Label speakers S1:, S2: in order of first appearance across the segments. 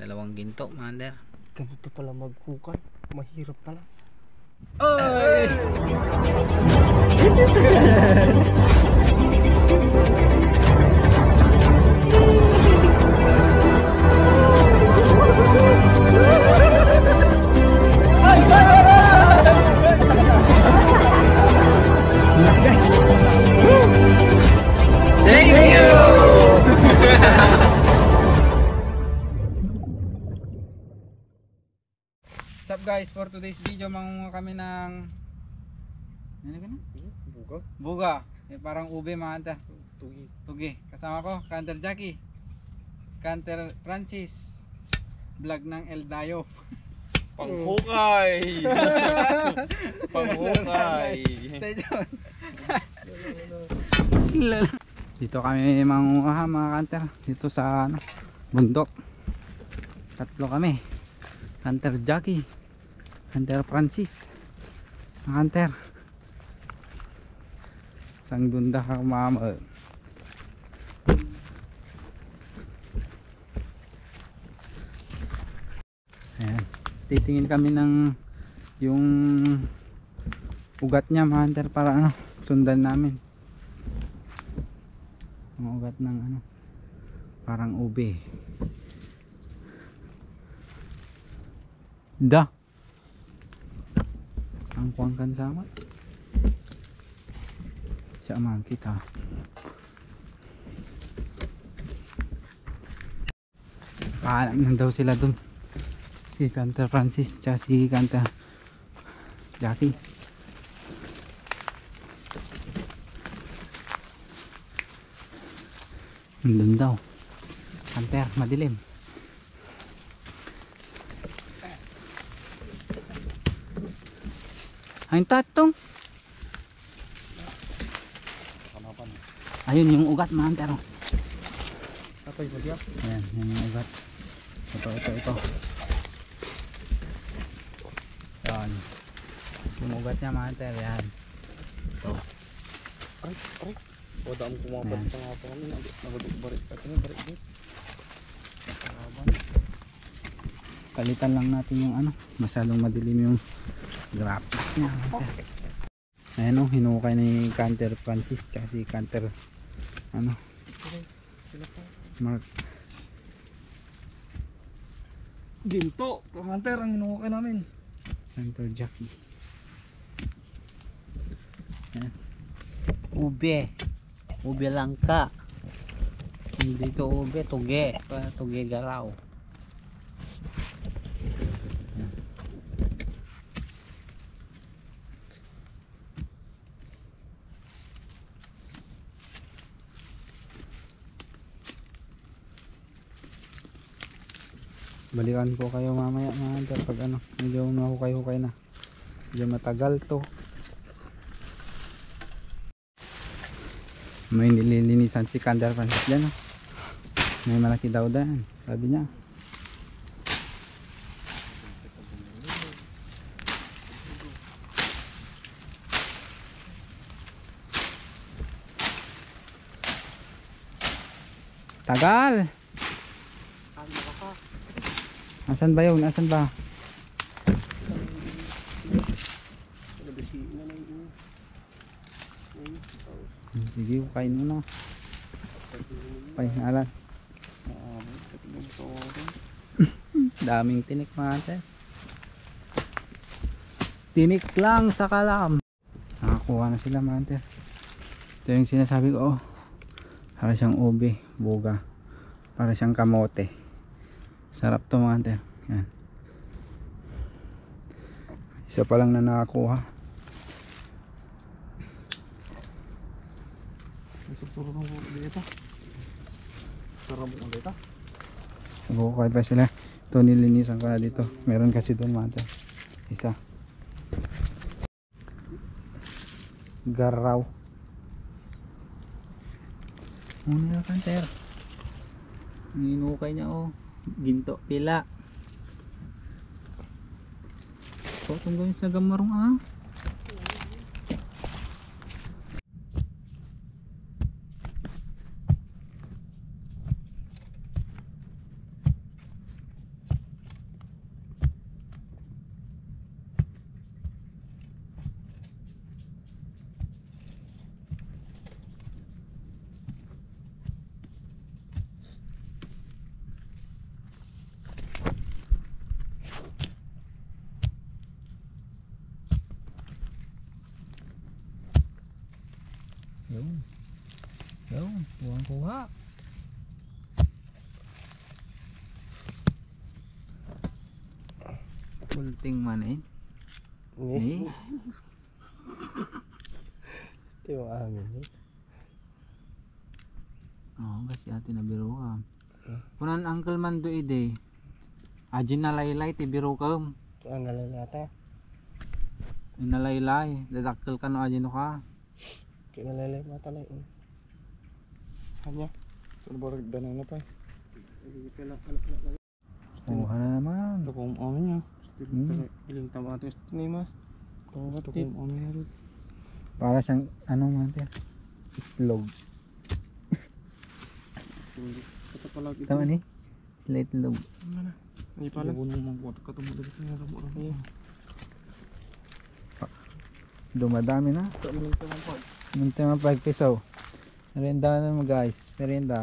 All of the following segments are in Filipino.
S1: Dalawang ginto, mander.
S2: Ganito pala maghukay. Mahirap pala.
S1: Oy! Thank you! What's up guys, for today's video mangunga kami ng ano ka na?
S2: Buga?
S1: Buga, parang ube mga anta.
S2: Tugi.
S1: Tugi, kasama ko, Canter Jackie, Canter Francis, vlog ng El Dayo.
S2: Panghukay! Panghukay!
S1: Stay tuned. Dito kami mangunga mga Canter, dito sa ano, bundok. Tatlo kami, Canter Jackie, Canter Francis, Canter sang dunda ka mama. Ayan, titingin kami ng yung ugat niya mga Canter para ano, sundan namin ang ugat ng ano, parang ube. Da ang kuangkan sama siya man kita. Paalam lang daw sila dun, si Canter Francis tsaka si Canter Jackie. Dun daw Canter, madilim. Ang tatong ayun yung ugat mga Canter.
S2: Tatay mo diya?
S1: Ayan, yan yung ugat. Ito. Yan. Yung ugat niya mga Canter, yan. Ito.
S2: Ay. Wala ang kumapat
S1: Ayan.
S2: pa nga pa kami. Nagbarik ka. Barik din.
S1: Kalitan lang natin yung ano, masyadong madilim yung graphics niya. Ayan o, hinukay ni Canter Francis tsaka si Canter ano, Mark.
S2: Ginto! Hunter ang hinukay namin.
S1: Canter Jackie. Ayan. Ube langka. Hindi to ube, tuge. Tuge garaw. Balikan ko kayo mamaya mga Hunter pag ano, medyo mahukay-hukay na, medyo matagal to. May nililinisan si Canter Francis dyan, oh. May malaki daw dyan, sabi niya. Tagal. Asan ba yun? Asan ba? Sige, kain mo na. Pahingalan. Daming tinik mga Canter. Tinik lang sa kalam. Nakakuha na sila mga Canter. Ito yung sinasabi ko, oh. Para siyang ube, buga. Para siyang kamote. Sarap to mga Canter. Yan. Isa pa lang na nakakuha. Nagkukukay pa sila. Ito nilinisan ko na dito. Meron kasi doon mga Canter. Isa. Garaw. Ano na Canter? Ninukay niya oh. Ginto pila. So itong gawin sa nagamarong ah. Multing man eh. Eh.
S2: Ito yung amin eh.
S1: Oo, kasi ate na biro ka. Punan uncle man do ide. Ajin na laylay ti biro ka.
S2: Ito ang nalalata.
S1: Nalaylay, dadakkel ka no ajin no ka.
S2: Kaya nalalay matalay. Kanya. Ito ba danay na pa eh.
S1: Kuha na naman.
S2: Ito kong amin niya.
S1: Hmm.
S2: Iling tama ito ni mas. Ito kong amin na rin.
S1: Para siyang ano man te. Itlog.
S2: Ito pala ito.
S1: Tama ni? Sila itlog.
S2: Ano na? Hindi pala. Huwag nang magbuhat ka ito mo dito nga ramo.
S1: Dumadami na.
S2: Ito mo lang ito ng pag.
S1: Munti mga 5 piso. Merienda na mo guys. Merienda.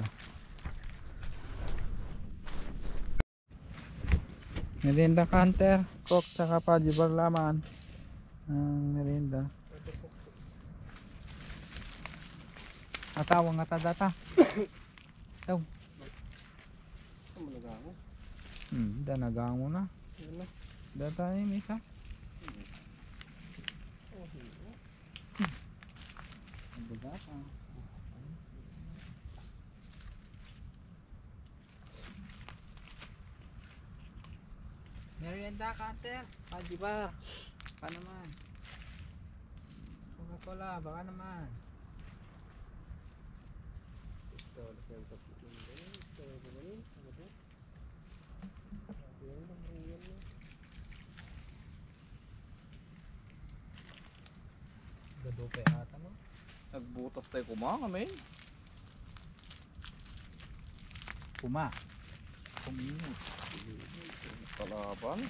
S1: Merienda Hunter, Coke, saka Pajibar laman. Merienda. Atawang nga data. Taw.
S2: Ito mo nagawa.
S1: Danagang mo na.
S2: Yan na.
S1: Data yung isa. Data. Merienda Hunter, Pajibar. Baka naman. Coca-Cola, baka naman. Gadupe ata mo.
S2: Nagbutas tayo kumanga men.
S1: Kuma. Kuminut.
S2: Kalaban.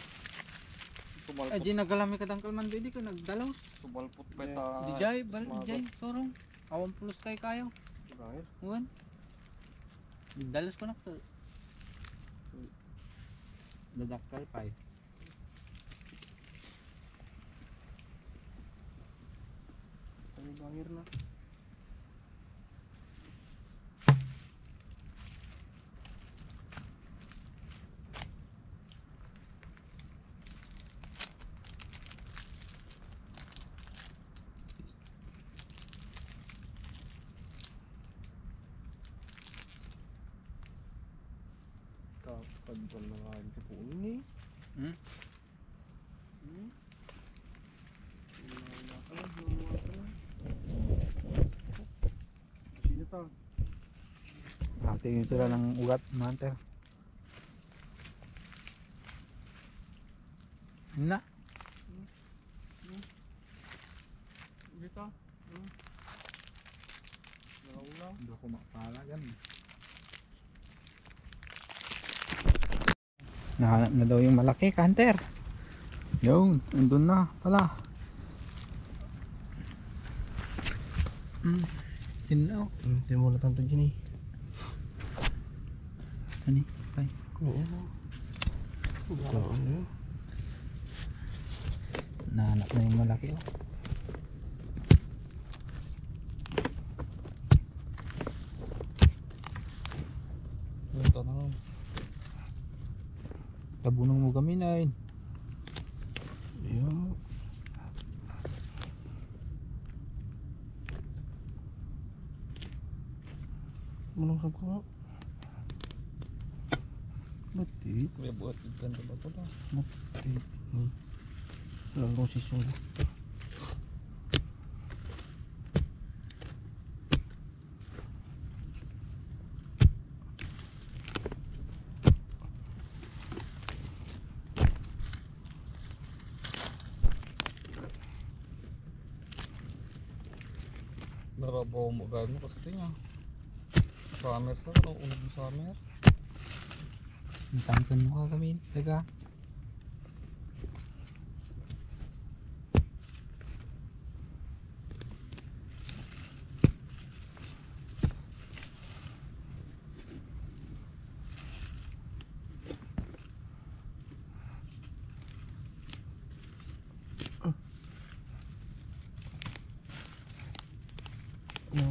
S1: Eh, di nagalami ka dangkal man di ko nagdalaw.
S2: Sumalpot pa ita.
S1: Di jay, bal di jay, sorong. Awan plus kay kayo.
S2: Dahil.
S1: Uwan. Dalos ko na to. Dadakal pa eh.
S2: Ay bangir na. Kapag na nga rin po ini.
S1: Hmm?
S2: Sino to?
S1: Tingin sila ng ugat, Hunter. Na.
S2: Dito. Naulang.
S1: Hindi ako makapalagan. Nahanap na daw yung malaki, Hunter. Yun, andun na pala. Sino?
S2: Hindi mo na tanto dyan eh.
S1: Ani? Ay.
S2: Oo. Oo.
S1: Nahanap na yung malaki, oh.
S2: Ito na lang.
S1: Tabunong mo kami na yun.
S2: Ayan. Manong sab ko nga. Batik. Kuya buat ikan ba ito na? Batik. Lalong si sungguh. Narabaw mo gano'n kasi niya. Summer sa ano, unag mo summer.
S1: Natangkan mo ka kami, taga.
S2: No.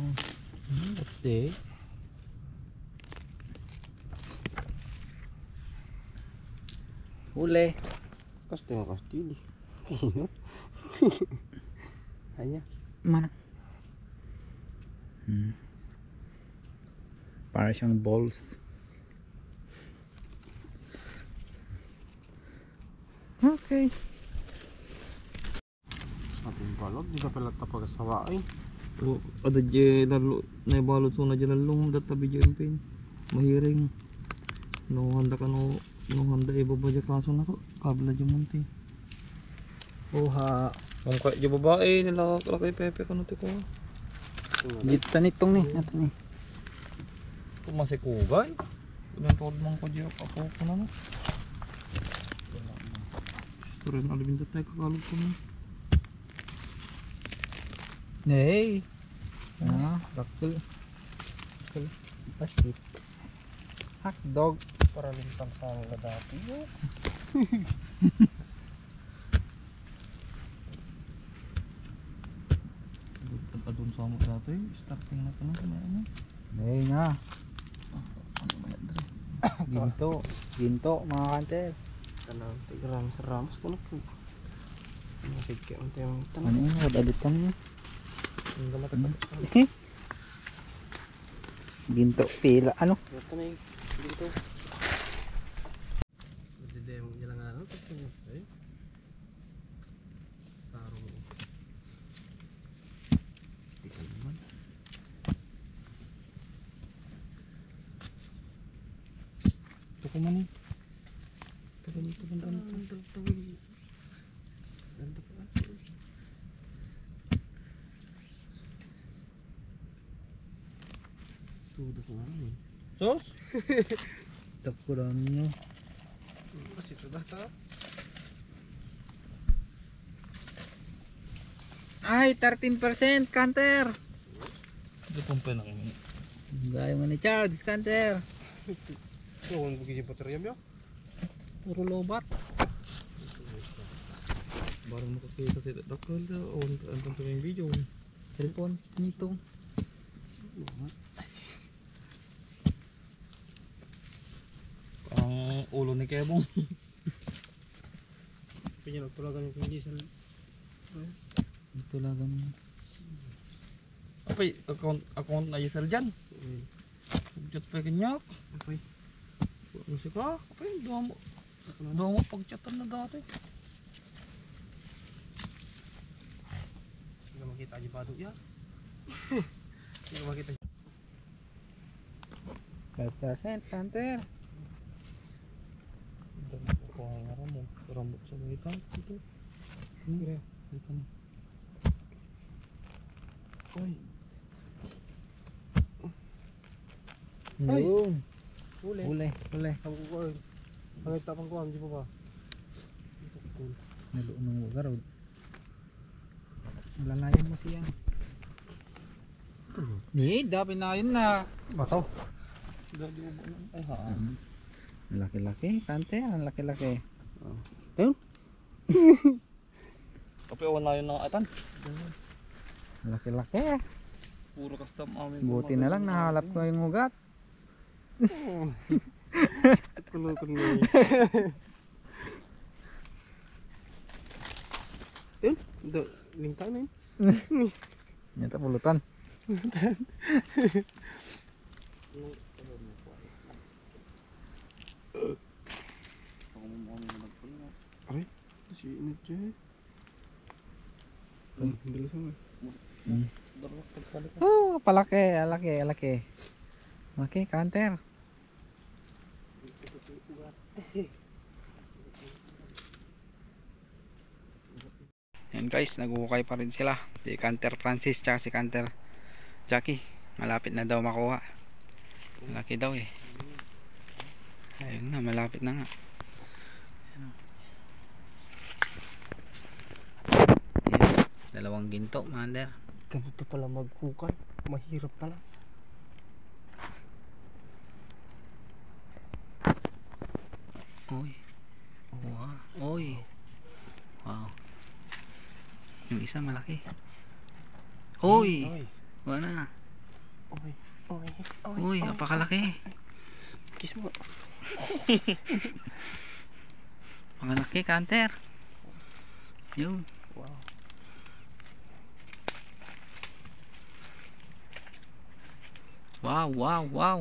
S1: Pati. Huli.
S2: Kastili. Pinot. Hanya.
S1: Mana? Para siyang balls. Okay.
S2: Sabi balog, di ka pala tapag sawain.
S3: O ada je lalu na balot so na je lalong databi je empin. Mahiring. No handa ka no handa ibaba je kaso na ko. Kabla je munti.
S1: Uha.
S3: Kung kaya je babae nila kay Pepe kanu ti ko.
S1: Dito nitong ni. Ato ni.
S3: Kung masih kugay. Kung tod man ko je ako ko na no. Turen alibin tatay kakalog ko na.
S1: Hey. Bakul. Pasit. Hotdog.
S2: Para lintang sa mga dati.
S3: Adun sa mo dati, starting na ko na ano.
S1: Hey nga.
S3: Ano ba yan?
S1: Ginto mga kanter.
S2: Tanang tigram sa ramos ko na po. Masig kaya ang tayong
S1: Ano
S2: tanang.
S1: yun? Wadadit ka mo.
S2: Ang gamatag.
S1: Ginto pila. Ano?
S2: Ito na yung dito. Hindi mo nila nga ano. Ay. Tarong. Di ka naman.
S3: Ito ko man eh.
S2: Ganito. Ganito pa. Tudo ko ano eh.
S3: Sos?
S1: Tako lang nyo.
S2: Kasi ito data.
S1: Ay, 13% kanter.
S3: Ito pong penang.
S1: Gaya mo ni Charles kanter.
S2: Yung bugis yung baterya mo.
S1: Puro lobat.
S3: Baru makakita tidak dakal dah. Ang tanto yung video.
S1: Cellphone nito.
S3: Ang ulo ni Kebong.
S2: Pinagtulagan yung diesel.
S1: Ito lang mo.
S3: Apa account na Yesel dyan? Pagchat pa kanyak.
S2: Okay.
S3: Musik ka? Apa yun? Doon mo pagchatan na dati.
S2: Hindi makita aja badu ya. Hindi makita.
S1: 5% kanter.
S3: Kung ang araw mo, rambut sa mga itang dito. Ini dito na.
S2: Oy. Ay!
S1: Yun.
S2: Huli.
S1: Huli.
S2: Ang kukuha. Ang tapang kuha. Hindi pa ba? Ito cool.
S1: Naluon ng lugar. Malalayan mo siya. Ni, dapat na yun na.
S2: Bataw.
S3: Dati mo ba nang ay ha?
S1: Laki-laki, kante, ang laki-laki.
S2: Ayun.
S3: Tapi wala yun ng atan.
S1: Laki-laki.
S3: Puro custom amin.
S1: Buti na lang nahalap ko yung ugat.
S2: Kulukon mo. Ayun. Lingkay na yun.
S1: Yan ta pulutan.
S2: Aray. Si ini je. Hindi lang sama.
S1: Oh, palaki, laki. Okay, kanter. Yan guys, nag-uukay pa rin sila. Si Kanter Francis tsaka si Kanter Jackie. Malapit na daw makuha. Malaki daw eh. Ayun na, malapit na nga. Ayan, dalawang ginto, mander.
S2: Ganito pala maghukay. Mahirap pala.
S1: Oy. Wow. Oy. Wow. Yung isa malaki. Oy. Wala. Oy, apakalaki.
S2: Kiss mo.
S1: Mga laki kanter. Yun.
S2: Wow.
S1: Wow, wow, wow.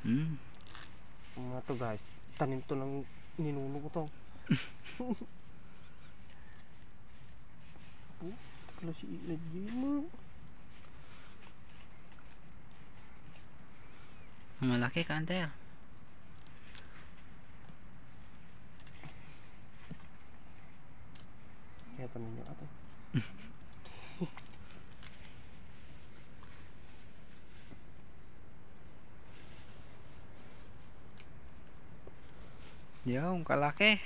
S1: Hmm.
S2: Mga to guys, tanim to ng ninuno ko to. Kalau si Ilad mo.
S1: Malaki kanter.
S2: Kaya tanim nyo ate.
S1: Yung kalaki.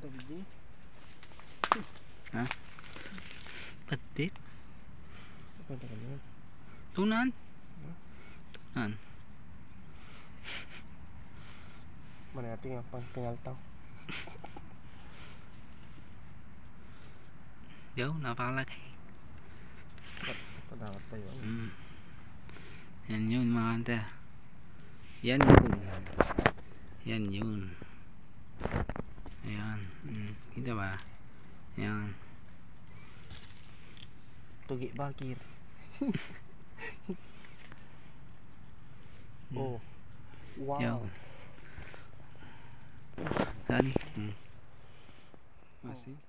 S2: David niya.
S1: Ha? Patit.
S2: Apa yang terjadi?
S1: Tunan. Tunan.
S2: Mana natin nga pang pinaltaw.
S1: Yung napakalaki.
S2: Padawat tayo.
S1: Yan yun mga kanter. Yan yun. Yan yun. Ayan. Kita ba? Yan.
S2: Tugi bakir. Oh. Wow.
S1: Yo. Dali. Masih.